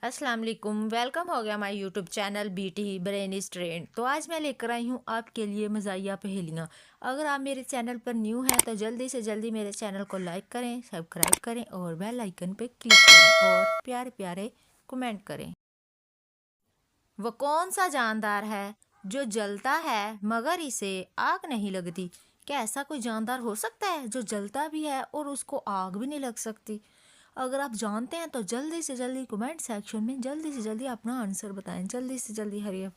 अस्सलाम वालेकुम। वेलकम हो गया हमारे YouTube channel BT brain is trend. तो आज मैं लेकर आई हूँ आपके लिए मज़ाहिया पहेलियाँ। अगर आप मेरे चैनल पर न्यू हैं तो जल्दी से जल्दी मेरे चैनल को लाइक करें, सब्सक्राइब करें और बेल आइकन पे क्लिक करें और प्यारे प्यारे कमेंट करें। वो कौन सा जानदार है जो जलता है मगर इसे आग नहीं लगती? क्या ऐसा कोई जानदार हो सकता है जो जलता भी है और उसको आग भी नहीं लग सकती? अगर आप जानते हैं तो जल्दी से जल्दी कमेंट सेक्शन में जल्दी से जल्दी अपना आंसर बताएं। जल्दी से जल्दी हरी अप।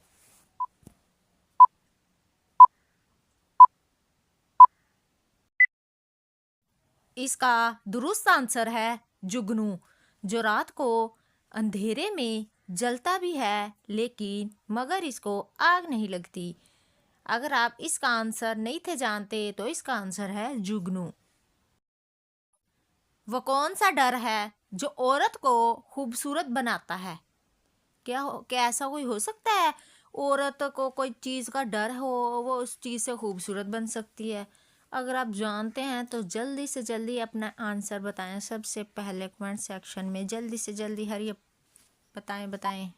इसका दुरुस्त आंसर है जुगनू, जो रात को अंधेरे में जलता भी है लेकिन मगर इसको आग नहीं लगती। अगर आप इसका आंसर नहीं थे जानते तो इसका आंसर है जुगनू। वो कौन सा डर है जो औरत को खूबसूरत बनाता है? क्या ऐसा कोई हो सकता है? औरत को कोई चीज़ का डर हो, वो उस चीज़ से खूबसूरत बन सकती है। अगर आप जानते हैं तो जल्दी से जल्दी अपना आंसर बताएं। सबसे पहले कमेंट सेक्शन में जल्दी से जल्दी हरी बताएं बताएं।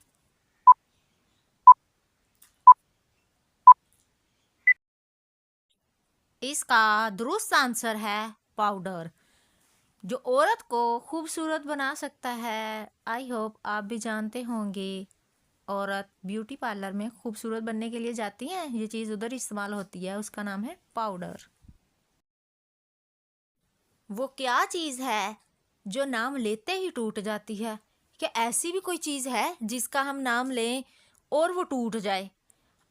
इसका दुरुस्त आंसर है पाउडर, जो औरत को खूबसूरत बना सकता है। आई होप आप भी जानते होंगे। औरत ब्यूटी पार्लर में खूबसूरत बनने के लिए जाती हैं, ये चीज़ उधर इस्तेमाल होती है, उसका नाम है पाउडर। वो क्या चीज़ है जो नाम लेते ही टूट जाती है? क्या ऐसी भी कोई चीज़ है जिसका हम नाम लें और वो टूट जाए?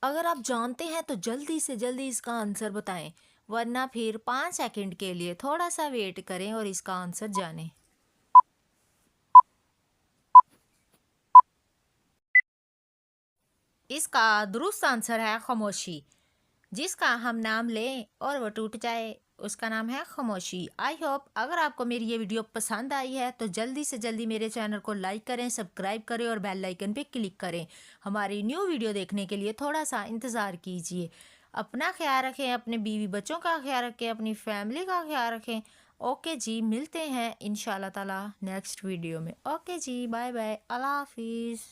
अगर आप जानते हैं तो जल्दी से जल्दी इसका आंसर बताएं, वरना फिर 5 सेकंड के लिए थोड़ा सा वेट करें और इसका आंसर जानें। इसका दुरुस्त आंसर है खामोशी, जिसका हम नाम लें और वो टूट जाए, उसका नाम है खामोशी। आई होप अगर आपको मेरी ये वीडियो पसंद आई है तो जल्दी से जल्दी मेरे चैनल को लाइक करें, सब्सक्राइब करें और बेल आइकन पे क्लिक करें। हमारी न्यू वीडियो देखने के लिए थोड़ा सा इंतज़ार कीजिए। अपना ख्याल रखें, अपने बीवी बच्चों का ख्याल रखें, अपनी फैमिली का ख्याल रखें। ओके जी, मिलते हैं इंशाल्लाह ताला नेक्स्ट वीडियो में। ओके जी, बाय बाय, अल्लाह हाफिज़।